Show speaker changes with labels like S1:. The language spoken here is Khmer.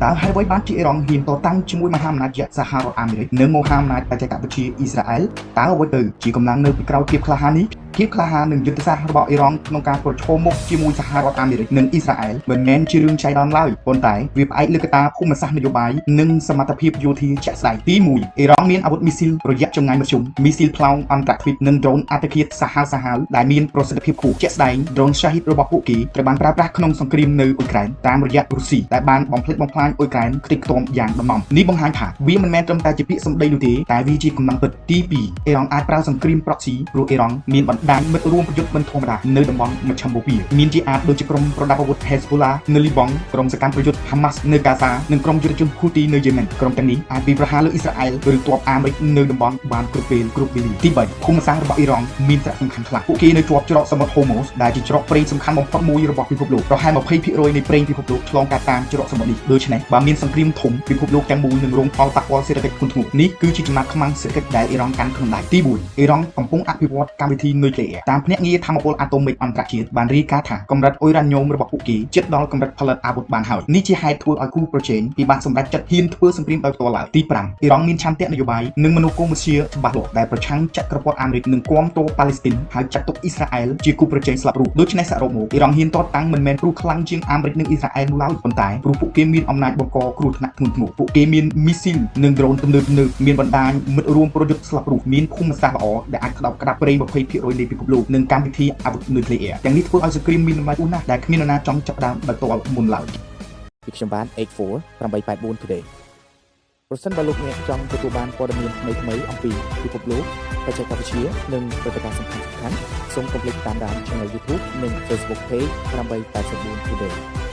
S1: តើហេតុអ្វីបានជាអ៊ីរ៉ង់ហ៊ានតតាំងជាមួយមហាអំណាចយក្សសហរដ្ឋអាមេរិកនិងមហាអំណាចបច្ចេកវិទ្យាអ៊ីស្រាអែលតើអ្វីទៅជាកម្លាំងនៅពីក្រោយភាពក្លាហាននេះភាពក្លាហាននិងយុទ្ធសាស្ត្ររបស់អ៊ីរ៉ង់ក្នុងការប្រឈមមុខជាមួយសហរដ្ឋអាមេរិកនិងអ៊ីស្រាអែលមិនមែនជារឿងចៃដន្យឡើយប៉ុន្តែវាផ្អែកលើកត្តាភូមិសាស្ត្រនយោបាយនិងសមត្ថភាពយោធាជាក់ស្ដែងទី1អ៊ីរ៉ង់មានអាវុធមីស៊ីលរយៈចម្ងាយមធ្យមមីស៊ីលផ្លោងអន្តរជាតិនិងដ្រូនអត្តឃាតសាហាវដែលមានប្រសិទ្ធភាពខ្ពស់ជាក់ស្ដែងដ្រូន Shahid របស់ពួកគេត្រូវបានប្រើប្រាស់ក្នុងសង្គ្រាមនៅអ៊ុយក្រែនតាមរយៈរុស្ស៊ីដែលបានបំផ្លិចបំផ្លាញអ៊ុយក្រែនខ្ទេចខ្ទាំយ៉ាងដំណំនេះបង្ហាញថាវាមិនមែនត្រឹមតែជាពាក្យសម្ដីនោះទេតែវាជាកម្លាំងពិតទី2អ៊ីរ៉ង់អាចប្រើសង្គ្រាម proxy ព្រោះអ៊ីរ៉ង់មានបណ្ដាញមិត្តរួមប្រយុទ្ធមិនធម្មតានៅតំបន់មជ្ឈមបូព៌ាមានជាអាចដូចជាក្រុមប្រដាប់អាវុធ Hezbollah នៅលីបង់ក្រុមសកម្មប្រយុទ្ធ Hamas នៅកាហ្សានិងក្រុមយុទ្ធជន Houthi នៅយេម៉ែនក្រុមទាំងនេះអាចវាយប្រហារលើអ៊ីស្រាអែលឬទ័ពអាមេរិកនៅតំបន់បានគ្រប់ពេលគ្រប់វេលាទី3ភូមិសាស្ត្ររបស់អ៊ីរ៉ង់មានសារៈសំខាន់ខ្លះពួកគេនៅជាប់ច្រកសមុទ្រ Hormuz ដែលជាច្រកប្រេងសំខាន់បំផុតមួយរបស់ពិភពលោកប្រហែល 20% នៃប្រេងពិភពលោកឆ្លងកាត់តាមច្រកសមុទ្រនេះដូច្នេះបើមានសង្គ្រាមធំពិភពលោកទាំងមូលនឹងរងផលប៉ះពាល់សេដ្ឋកិច្ចធ្ងន់ធ្ងរនេះគឺជាចំណាត់ខ្មាំងសេដ្ឋកិច្ចដែលអ៊ីរ៉ង់កាន់ក្នុងដៃទី4អ៊ីរ៉ង់កំពុងអភិវឌ្ឍកម្មវិធីនុយក្លេអ៊ែរតាមភ្នាក់ងារថាមពលអាតូមិកអន្តរជាតិបានរាយការណ៍ថាកម្រិតអ៊ុយរ៉ាញ៉ូមរបស់ពួកគេជិតដល់កម្រិតផលិតអាវុធបានហើយនេះជាហេតុធ្វើឲ្យគូប្រជែងពិបាកសម្រេចចិត្តហ៊ានធ្វើសង្គ្រាមដោយផ្ទាល់ឡើយទី5អ៊ីរ៉ង់មានឆន្ទៈនយោបាយនិងមនោគមវិជ្ជាច្បាស់លាស់ដែលប្រឆាំងចក្រពត្តិអាមេរិកនិងគាំទ្រប៉ាឡេស្ទីនហើយចាត់ទុកអ៊ីស្រាអែលជាគូប្រជែងស្លាប់រស់ដូច្នេះសរុបមកអ៊ីរ៉ង់ហ៊ានតតាំងមិនមែនព្រោះខ្លាំងជាងអាមេរិកនិងអ៊ីស្រាអែលនោះឡើយប៉ុន្តែព្រោះពួកគេមានអំណាចបង្កគ្រោះថ្នាក់ធ្ងន់ធ្ងរពួកគេមានមីស៊ីលនិងដ្រូនទំនើបមានបណ្ដាញមិត្តរួមប្រយុទ្ធស្លាប់រស់មានភូមិសាស្ត្រល្អដែលអាចក្តោបក្តាប់ប្រេង 20% នៃពិភពលោកនិងកម្មវិធីអាវុធនុយក្លេអ៊ែរទាំងនេះធ្វើឲ្យសង្គ្រាមមានតម្លៃខ្ពស់ណាស់ដែលគ្មាននរណាចង់ចាប់ផ្ដើមដោយផ្ទាល់មុនឡើយពីខ្ញុំបាន 84 884 today ប្រសិនបើលោកអ្នកចង់ទទួលបានព័ត៌មានថ្មីៗអំពីពិភពលោកបច្ចេកវិទ្យានិងព្រឹត្តិការណ៍សំខាន់ៗសូមកុំភ្លេចតាមដាន Channel YouTube និង Facebook Page 884 today